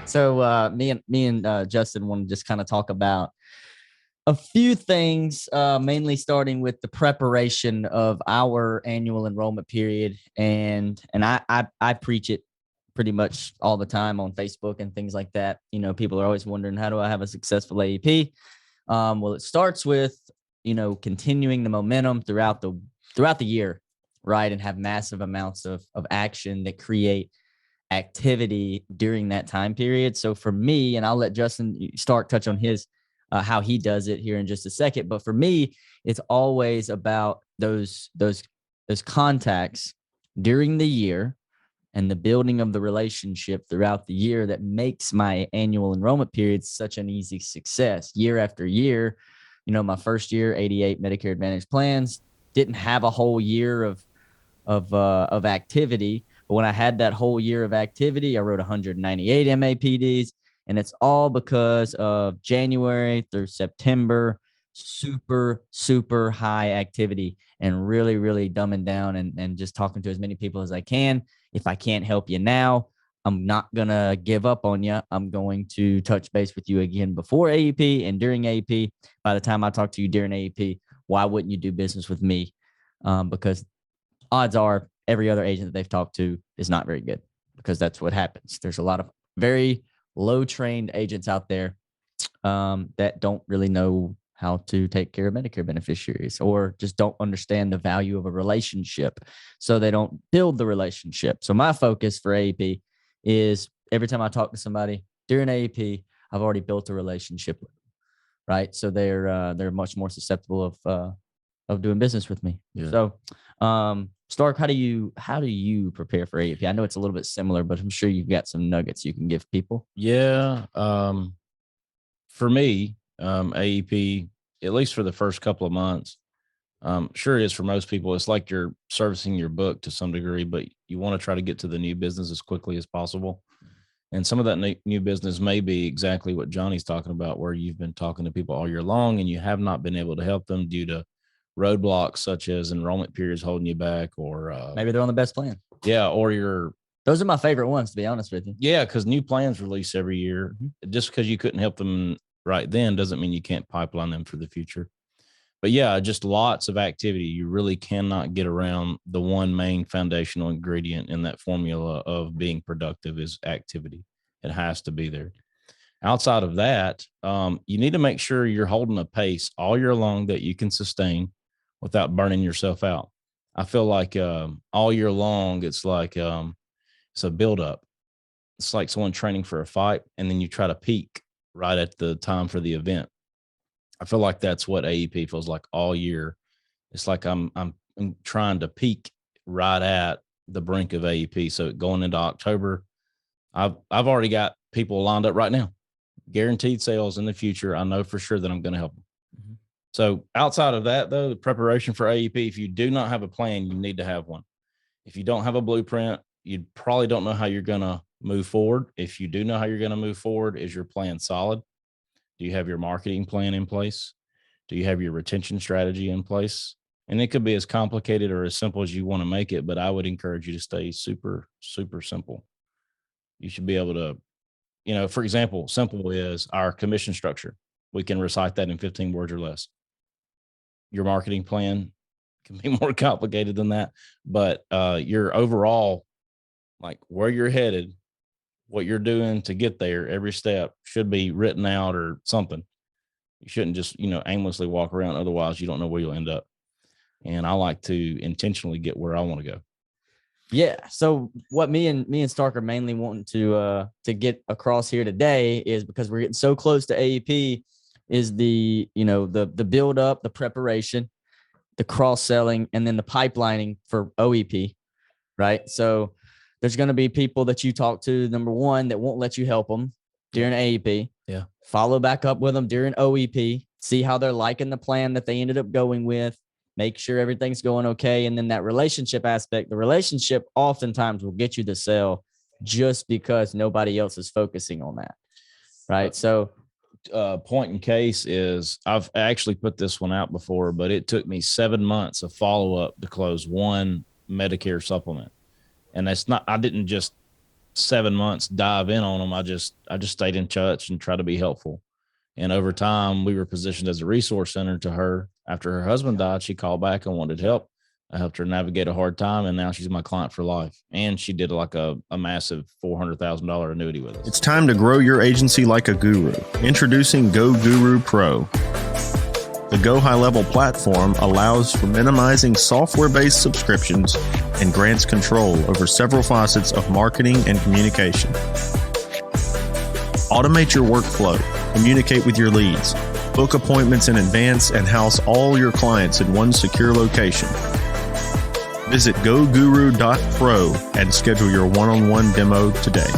So me and Justin want to just kind of talk about a few things, mainly starting with the preparation of our annual enrollment period, and I preach it pretty much all the time on Facebook and things like that. You know, people are always wondering, how do I have a successful AEP? Well, it starts with continuing the momentum throughout the year, right, and have massive amounts of action that create activity during that time period. So for me, and I'll let Justin Stark touch on his how he does it here in just a second. But for me, it's always about those contacts during the year and the building of the relationship throughout the year that makes my annual enrollment period such an easy success year after year. You know, my first year, 88 Medicare Advantage plans, didn't have a whole year of activity. But when I had that whole year of activity, I wrote 198 MAPDs, and it's all because of January through September, super high activity, and really dumbing down and just talking to as many people as I can. If I can't help you now, I'm not going to give up on you. I'm going to touch base with you again before AEP and during AEP. By the time I talk to you during AEP, why wouldn't you do business with me? Because odds are every other agent that they've talked to is not very good, because that's what happens. There's a lot of very low trained agents out there that don't really know how to take care of Medicare beneficiaries, or just don't understand the value of a relationship. So they don't build the relationship. So my focus for AEP is every time I talk to somebody during AEP, I've already built a relationship with them, right? So they're much more susceptible of doing business with me. Yeah. So Stark, how do you prepare for AEP? I know it's a little bit similar, but I'm sure you've got some nuggets you can give people. Yeah. For me, AEP, at least for the first couple of months, sure it is for most people. It's like you're servicing your book to some degree, but you want to try to get to the new business as quickly as possible. And some of that new business may be exactly what Johnny's talking about, where you've been talking to people all year long and you have not been able to help them due to roadblocks such as enrollment periods holding you back, or maybe they're on the best plan. Yeah. Or those are my favorite ones, to be honest with you. Yeah. Cause new plans release every year. Mm-hmm. Just because you couldn't help them right then doesn't mean you can't pipeline them for the future. But yeah, just lots of activity. You really cannot get around the one main foundational ingredient in that formula of being productive is activity. It has to be there. Outside of that, you need to make sure you're holding a pace all year long that you can sustain without burning yourself out. I feel like all year long, it's like it's a buildup. It's like someone training for a fight, and then you try to peak right at the time for the event. I feel like that's what AEP feels like all year. It's like I'm trying to peak right at the brink of AEP. So going into October, I've already got people lined up right now, guaranteed sales in the future. I know for sure that I'm going to help them. Mm-hmm. So outside of that, though, the preparation for AEP, if you do not have a plan, you need to have one. If you don't have a blueprint, you probably don't know how you're going to move forward. If you do know how you're going to move forward, is your plan solid? Do you have your marketing plan in place? Do you have your retention strategy in place? And it could be as complicated or as simple as you want to make it, but I would encourage you to stay super simple. You should be able to, for example, simple is our commission structure. We can recite that in 15 words or less. Your marketing plan can be more complicated than that, but your overall, like where you're headed, what you're doing to get there, every step should be written out or something. You shouldn't just, aimlessly walk around. Otherwise, you don't know where you'll end up. And I like to intentionally get where I want to go. Yeah. So what me and Stark are mainly wanting to get across here today is, because we're getting so close to AEP, is the build up, the preparation, the cross selling, and then the pipelining for OEP. Right. So there's going to be people that you talk to, number one, that won't let you help them during AEP. Yeah. Follow back up with them during OEP. See how they're liking the plan that they ended up going with. Make sure everything's going okay. And then that relationship aspect, the relationship oftentimes will get you to sell just because nobody else is focusing on that. Right. So point in case is I've actually put this one out before, but it took me 7 months of follow up to close one Medicare supplement. And that's not, I didn't just 7 months dive in on them. I just stayed in touch and tried to be helpful. And over time, we were positioned as a resource center to her. After her husband died, she called back and wanted help. I helped her navigate a hard time, and now she's my client for life. And she did like a massive $400,000 annuity with us. It's time to grow your agency like a guru. Introducing Go Guru Pro. The Go High Level platform allows for minimizing software-based subscriptions and grants control over several facets of marketing and communication. Automate your workflow, communicate with your leads, book appointments in advance, and house all your clients in one secure location. Visit goguru.pro and schedule your one-on-one demo today.